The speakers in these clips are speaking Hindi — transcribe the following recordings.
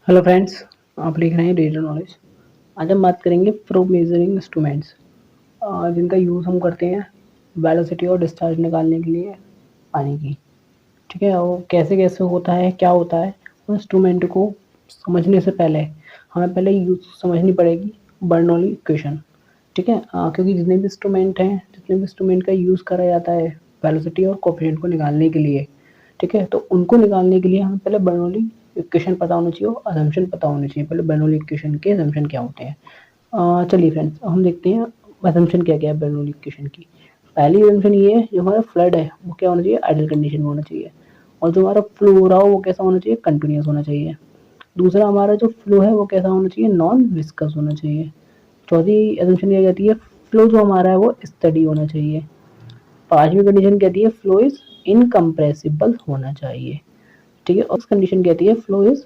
हेलो फ्रेंड्स, आप लिख रहे हैं डिजिटल नॉलेज। आज हम बात करेंगे फ्लो मेजरिंग इंस्ट्रूमेंट्स जिनका यूज़ हम करते हैं वेलोसिटी और डिस्चार्ज निकालने के लिए पानी की। ठीक है, वो कैसे कैसे होता है, क्या होता है, उस इंस्ट्रूमेंट को समझने से पहले हमें पहले यूज़ समझनी पड़ेगी बर्नौली इक्वेशन। ठीक है, क्योंकि जितने भी इंस्ट्रूमेंट का यूज़ करा जाता है वेलोसिटी और कोफिशिएंट को निकालने के लिए, ठीक है, तो उनको निकालने के लिए हमें पहले बर्नौली इक्वेशन पता होना चाहिए और असम्पशन पता होने चाहिए। पहले बर्नौली इक्वेशन के असम्पशन क्या होते हैं। चलिए फ्रेंड्स, हम देखते हैं असम्पशन क्या क्या है बर्नौली इक्वेशन की। पहली असम्पशन ये है, जो हमारा फ्लड है वो क्या होना चाहिए, आइडल कंडीशन में होना चाहिए। और जो हमारा फ्लो हो रहा हो वो कैसा होना चाहिए, कंटिन्यूस होना चाहिए। दूसरा, हमारा जो फ्लो है वो कैसा होना चाहिए, नॉन विस्कस होना चाहिए। चौथी असम्पशन क्या कहती है, फ्लो जो हमारा है वो स्टडी होना चाहिए। पांचवी कंडीशन कहती है फ्लो इज इनकम्प्रेसिबल होना चाहिए। ठीक है, और कंडीशन कहती है फ्लो इज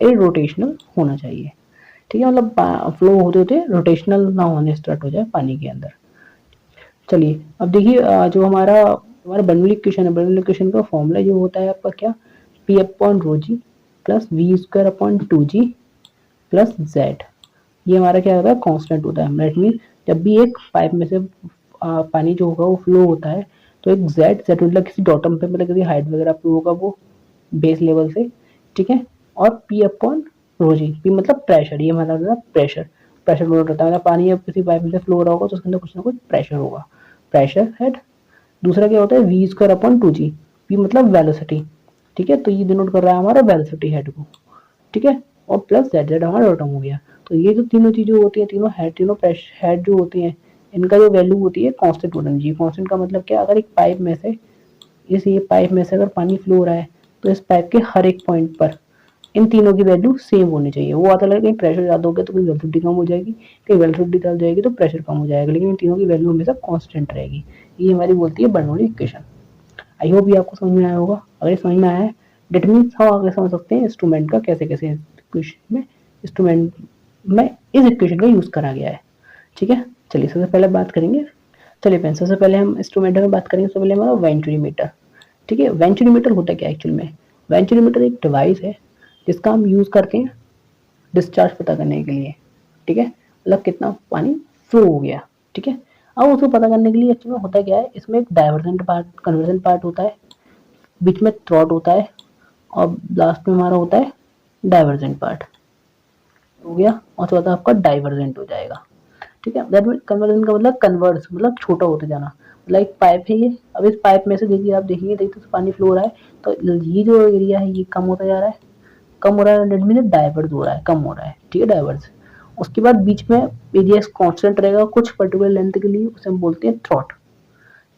इरोटेशनल होना चाहिए। ठीक है, मतलब फ्लो होते होते रोटेशनल ना होने स्टार्ट हो जाए पानी के अंदर। चलिए अब देखिए, जो हमारा बर्नौली इक्वेशन है, बर्नौली इक्वेशन का फॉर्मूला जो होता है आपका क्या, P upon rho G plus V square upon two G plus Z. ये हमारा क्या होता है, कांस्टेंट होता है। दैट मीन जब भी एक पाइप में से पानी जो होगा वो फ्लो होता है, तो एक जेड जेड मतलब किसी बॉटम पे, मतलब किसी हाइट वगैरह पे होगा वो बेस लेवल से। ठीक है, और पी अपॉन रो जी, पी मतलब प्रेशर, ये मतलब प्रेशर, प्रेशर नोट होता है। मतलब पानी अब किसी पाइप में से फ्लो हो रहा होगा तो उसके अंदर कुछ ना कुछ प्रेशर होगा, प्रेशर हेड। दूसरा क्या होता है, V square upon two G, V मतलब वेलोसिटी। ठीक है, तो ये डिनोट कर रहा है हमारा वेलोसिटी हेड को। ठीक है, और प्लस जेड जेड हमारा बॉटम हो गया। तो ये जो तीनों चीजें होती हैं, तीनों हेड, तीनों हेड जो होती हैं, इनका जो वैल्यू होती है कांस्टेंट होना चाहिए। कांस्टेंट का मतलब क्या, अगर एक पाइप में से ये पाइप में से अगर पानी फ्लो हो रहा है तो इस पाइप के हर एक पॉइंट पर इन तीनों की वैल्यू सेम होनी चाहिए। वो आता है कहीं प्रेशर ज़्यादा हो गया तो कहीं वेलोसिटी कम हो जाएगी, कहीं वेलोसिटी ज़्यादा जाएगी तो प्रेशर कम हो जाएगा, लेकिन इन तीनों की वैल्यू हमेशा कांस्टेंट रहेगी। ये हमारी बोलती है बर्नौली इक्वेशन। आई होप ये आपको समझ में आया होगा। अगर समझ में आया है, डेट मीन्स हम आगे समझ सकते हैं इंस्ट्रूमेंट का कैसे कैसे इक्वेशन में, इंस्ट्रूमेंट में इस इक्वेशन का यूज़ करा गया है। ठीक है, चलिए सबसे पहले बात करेंगे। चलिए फ्रेंड्स, सबसे पहले हम इंस्ट्रूमेंट में बात करेंगे। सबसे पहले हमारा वेंचुरीमीटर। ठीक है, वेंचुरीमीटर होता क्या है एक्चुअल में, वेंचुरीमीटर एक डिवाइस है जिसका हम यूज़ करते हैं डिस्चार्ज पता करने के लिए। ठीक है, मतलब कितना पानी फ्लो हो गया। ठीक है, अब उसको पता करने के लिए एक्चुअली में होता क्या है, इसमें एक डाइवर्जेंट पार्ट, कन्वर्जन पार्ट होता है, बीच में थ्रॉट होता है, और लास्ट में हमारा होता है डाइवर्जेंट पार्ट। हो गया, और चौथा आपका डाइवर्जेंट हो जाएगा। ठीक है, दैट मीन कन्वर्जन का मतलब कन्वर्स, मतलब छोटा होते जाना। मतलब एक पाइप है ये, अब इस पाइप में से देखिए, आप देखिए तो पानी फ्लो हो रहा है, तो ये जो एरिया है ये कम होता जा रहा है, कम हो रहा है, डेट मीन डाइवर्स हो रहा है, कम हो रहा है। ठीक है, डाइवर्स। उसके बाद बीच में एरिया कांस्टेंट रहेगा कुछ पर्टिकुलर लेंथ के लिए, उसे हम बोलते हैं थ्रॉट।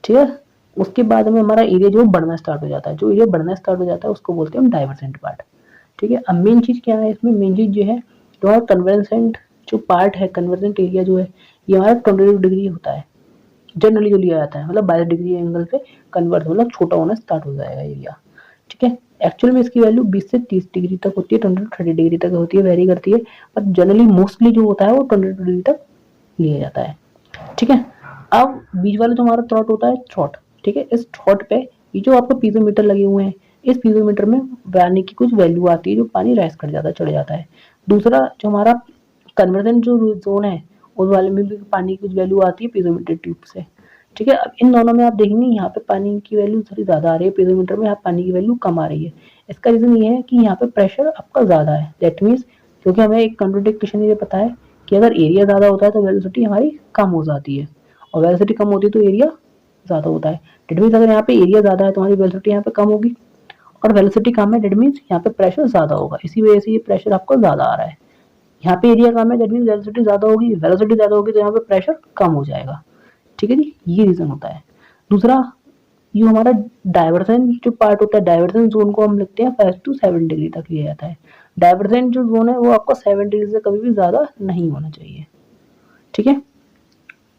ठीक है, उसके बाद में हमारा एरिया जो बढ़ना स्टार्ट हो जाता है, जो एरिया बढ़ना स्टार्ट हो जाता है उसको बोलते हैं हम डाइवर्जेंट पार्ट। ठीक है, अब मेन चीज क्या है इसमें, मेन चीज जो है, जो हमारा कन्वर्जेंट जो पार्ट है, कन्वर्जेंट एरिया जो है, ये हमारा 22 डिग्री होता है जनरली जो लिया जाता है। मतलब 22 डिग्री एंगल पे कन्वर्ट, मतलब छोटा होना स्टार्ट हो जाएगा एरिया। ठीक है, एक्चुअल में इसकी वैल्यू 20 से 30 डिग्री तक होती है, 20 to 30 डिग्री तक होती है, वेरी करती है, पर जनरली मोस्टली जो होता है वो 22 डिग्री तक लिया जाता है। ठीक है, अब बीच वाला जो हमारा थ्रॉट होता है, थ्रॉट। ठीक है, इस थ्रॉट पे ये जो आपको पीजोमीटर लगे हुए हैं, इस पीजोमीटर में पानी की कुछ वैल्यू आती है, जो पानी राइज कर जाता है, चढ़ जाता है। दूसरा जो हमारा कन्वर्जन जो जोन है, उस वाले में भी पानी की कुछ वैल्यू आती है पीजोमीटर ट्यूब से। ठीक है, अब इन दोनों में आप देखेंगे यहाँ पे पानी की वैल्यू थोड़ी ज़्यादा आ रही है, पीजोमीटर में यहाँ पानी की वैल्यू कम आ रही है। इसका रीज़न ये है कि यहाँ पे प्रेशर आपका ज़्यादा है। दैट मीन्स, क्योंकि हमें एक कंप्यूटर इक्वेशन ये पता है कि अगर एरिया ज़्यादा होता है तो वेलोसिटी हमारी कम हो जाती है, और वेलोसिटी कम होती है तो एरिया ज़्यादा होता है। डेट मीन्स अगर यहाँ पे एरिया ज़्यादा है तो हमारी वेलोसिटी यहाँ पे कम होगी, और वेलोसिटी कम है डेट मीन्स यहाँ पे प्रेशर ज़्यादा होगा, इसी वजह से ये प्रेशर आपको ज़्यादा आ रहा है। यहाँ पे एरिया कम है दैट मीन्स वेलोसिटी ज़्यादा होगी, वेलोसिटी ज़्यादा होगी तो यहाँ पे प्रेशर कम हो जाएगा। ठीक है जी, ये रीज़न होता है। दूसरा, ये हमारा डाइवर्सन जो पार्ट होता है, डाइवर्सन जोन को हम लिखते हैं 5 to 7 डिग्री तक लिया जाता है। डाइवर्सन जो जोन है वो आपका 7 डिग्री से कभी भी ज़्यादा नहीं होना चाहिए। ठीक है,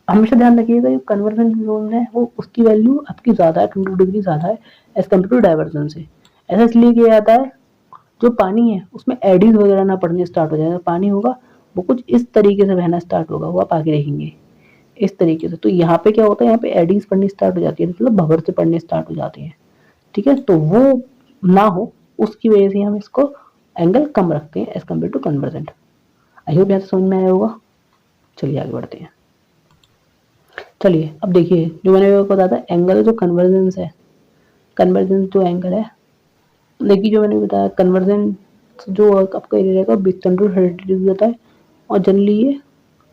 हमेशा ध्यान रखिएगा जो कन्वर्जन जोन है वो उसकी वैल्यू आपकी ज़्यादा है, 22 डिग्री ज़्यादा है एज कम्पेयर टू डाइवर्जन से। ऐसा इसलिए किया जाता है, जो पानी है उसमें एडीज वगैरह ना पड़ने स्टार्ट हो जाए। पानी होगा वो कुछ इस तरीके से बहना स्टार्ट होगा, वो आप आगे देखेंगे इस तरीके से। तो यहाँ पे क्या होता है, यहाँ पे एडीज पढ़नी स्टार्ट हो जाती है, मतलब भंवर से पढ़ने स्टार्ट हो जाती है। ठीक है, तो वो ना हो उसकी वजह से हम इसको एंगल कम रखते हैं as compare to convergent. I hope यहाँ से समझ में आया होगा। चलिए आगे बढ़ते हैं। चलिए अब देखिए जो मैंने आपको बताया था एंगल जो कन्वर्जेंस है, कन्वर्जेंस जो एंगल है, देखिए जो मैंने बताया कन्वर्जेंस जो आपका एरिया रहेगा 30 डिग्री होता है और जनरली ये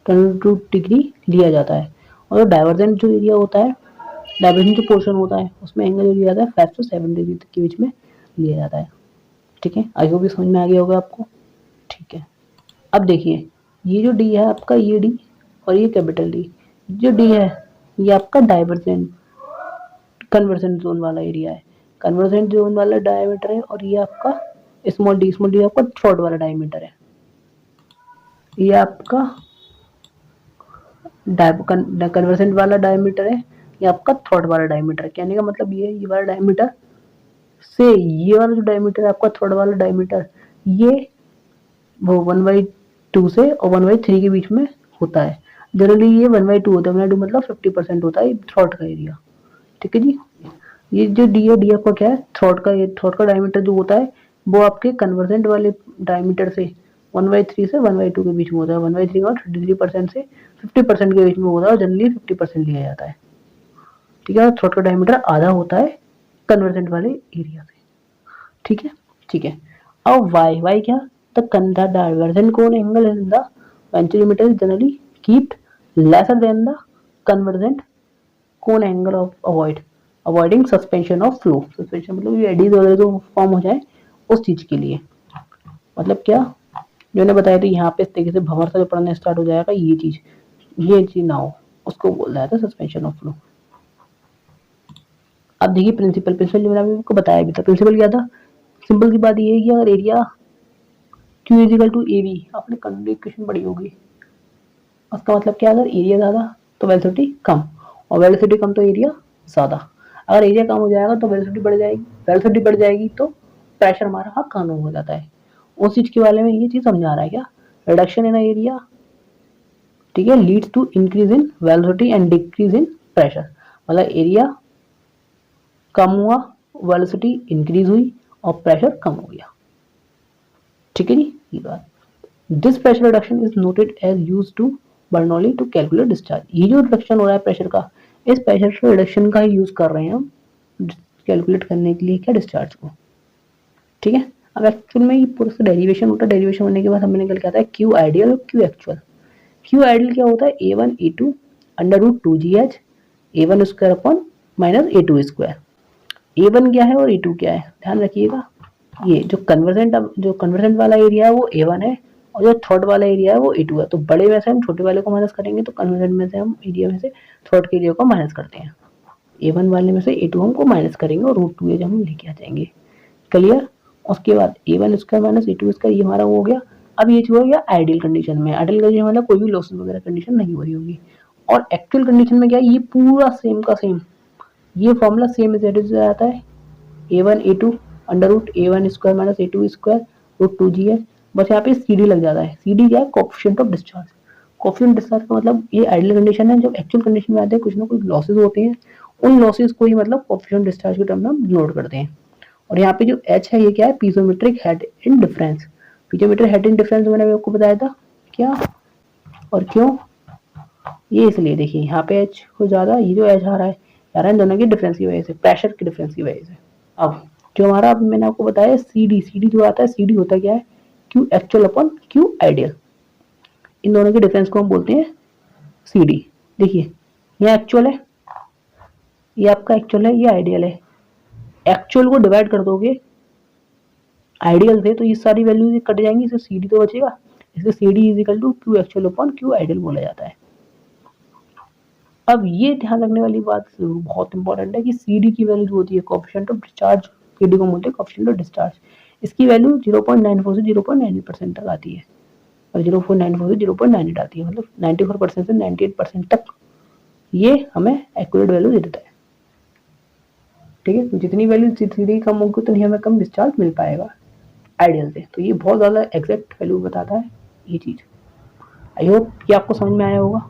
22 डिग्री लिया जाता है। और डाइवर्जेंट जो एरिया होता है, डाइवर्जेंट जो पोर्शन होता है उसमें एंगल जो लिया जाता है 5 से 7 डिग्री के बीच में लिया जाता है। ठीक है, आई होप भी समझ में आ गया होगा आपको। ठीक है, अब देखिए ये जो डी है आपका, ये डी और ये कैपिटल डी, जो डी है ये आपका डाइवर्जेंट कन्वर्जेंट जोन वाला एरिया है, कन्वर्जेंट जोन वाला डायमीटर है। और ये आपका स्मॉल डी आपका थ्रॉट वाला डायमीटर है। ये आपका कन्वर्जेंट वाला डायमीटर है, ये आपका थ्रॉट वाला डायमीटर है। कहने का मतलब ये वाला डायमीटर से ये वाला जो डायमीटर है आपका थ्रॉट वाला डायमीटर, ये वो 1/2 से और 1/3 के बीच में होता है। जनरली ये 1/2 होता है, 1/2 मतलब 50% होता है थ्रॉट का एरिया। ठीक है जी, ये जो डी है, डी आपका क्या है, थ्रॉट का डायमीटर जो होता है वो आपके कन्वर्जेंट वाले डायमीटर से 1/3 से 1/2 के बीच में होता है। 1/3 और 33% से 50% के बीच में होता है और जनरली 50% लिया जाता है। ठीक है, थ्रॉट का डायमीटर आधा होता है कन्वर्जेंट वाले एरिया से। ठीक है, ठीक है। अब वाई क्या, द डाइवर्जेंट कोण angle in the venturimeter is generally kept lesser than the convergent कोण angle of avoiding suspension of flow. Suspension मतलब ये एडीज वगैरह जो फॉर्म हो जाए उस चीज के लिए। मतलब क्या, जो मैंने बताया था यहाँ पे इस तरीके से भंवर सा जो पढ़ना स्टार्ट हो जाएगा, ये चीज ना हो, उसको बोल रहा था सस्पेंशन ऑफ फ्लो। अब देखिए प्रिंसिपल जो मैंने आपको बताया भी था, प्रिंसिपल क्या था, सिंपल सी बात ये है कि अगर area Q equal to A V, आपने कंडीशन पढ़ी होगी, उसका मतलब क्या, अगर एरिया ज़्यादा तो वेलोसिटी कम, और वेलोसिटी कम तो एरिया ज़्यादा। अगर एरिया कम हो जाएगा तो वेलोसिटी बढ़ जाएगी, वेलोसिटी बढ़ जाएगी तो प्रेशर हमारा हाँ कम हो जाता है। उस चीज़ के बारे में ये चीज़ समझा रहा है क्या, रिडक्शन इन एरिया, ठीक है, leads to increase in velocity and decrease in pressure. मतलब एरिया कम हुआ, वेलोसिटी इंक्रीज हुई और प्रेशर कम हो गया। ठीक है जी, ये बात। This pressure reduction is noted as use to Bernoulli to calculate discharge. ये जो रिडक्शन हो रहा है प्रेशर का, इस प्रेशर रिडक्शन का यूज कर रहे हैं हम कैलकुलेट करने के लिए क्या, डिस्चार्ज को। ठीक है, अब एक्चुअल में ये पूरा डेरिवेशन होता है, डेरिवेशन होने के बाद हमें निकल के आता है क्यू आइडियल और क्यू एक्चुअल। क्यू आइडियल क्या होता है, A1 A2 √2GH A1 square upon minus A2 square. A1 क्या है और A2 क्या है, ध्यान रखिएगा। ये जो कन्वर्जेंट वाला एरिया है वो A1 है और जो थ्रॉट वाला एरिया है वो A2 है। तो बड़े में से हम छोटे वाले को माइनस करेंगे तो कन्वर्जेंट में से हम एरिया में से थ्रॉट के एरिया को माइनस करते हैं। A1 वाले में से A2 हमको माइनस करेंगे और √2 जब हम लेके आ जाएंगे। क्लियर। उसके बाद A1 square minus A2 square, ये हमारा हो गया। अब ये हो गया आइडियल कंडीशन में। आइडियल कंडीशन मतलब कोई भी लॉसेस वगैरह कंडीशन नहीं हो रही होगी। और एक्चुअल कंडीशन में क्या है, ये पूरा सेम का सेम, ये फॉर्मूला सेम इज इट आता है A1 A2 √A1 square minus A2 square √2GH। बस यहाँ पे CD लग जाता है। CD क्या है, coefficient of discharge. Coefficient discharge का मतलब ये आइडियल कंडीशन है। जब एक्चुअल कंडीशन में आते हैं कुछ ना कुछ लॉसेस होते हैं, उन लॉसेस को ही मतलब कोएफिशिएंट डिस्चार्ज के टर्म में हम डिनोट करते हैं। और यहाँ पे जो H है ये क्या है, पीजोमेट्रिक head in difference. पीजोमेट्रिक head in difference मैंने आपको बताया था क्या और क्यों, ये इसलिए देखिए यहाँ पे H हो ज्यादा, ये जो H आ रहा है दोनों के डिफरेंस की वजह से, प्रेशर के डिफरेंस की वजह से। अब जो हमारा अभी मैंने आपको बताया CD जो आता है, CD होता क्या है, Q actual upon Q ideal. इन दोनों के डिफरेंस को हम बोलते हैं CD। देखिए ये एक्चुअल है, ये आपका एक्चुअल है, ये आइडियल है। एक्चुअल को डिवाइड कर दोगे आइडियल से तो ये सारी वैल्यूज कट जाएंगी, इससे CD तो बचेगा। इसलिए CD is equal to Q actual upon Q ideal बोला जाता है। अब ये ध्यान रखने वाली बात बहुत इंपॉर्टेंट है कि CD की वैल्यू जो होती है कोएफिशिएंट ऑफ डिस्चार्ज, CD को बोलते हैं कोएफिशिएंट ऑफ डिस्चार्ज। इसकी वैल्यू 0.94 से 0.98% तक आती है और 0.94 से 0.98 आती है, मतलब 94% से 98% तक ये हमें एक्यूरेट वैल्यू दे देता है। ठीक है, तो जितनी वैल्यू CD कम होगी उतनी हमें कम डिस्चार्ज मिल पाएगा आइडियल से। तो ये बहुत ज़्यादा एग्जैक्ट वैल्यू बताता है ये चीज़। आई होप कि आपको समझ में आया होगा।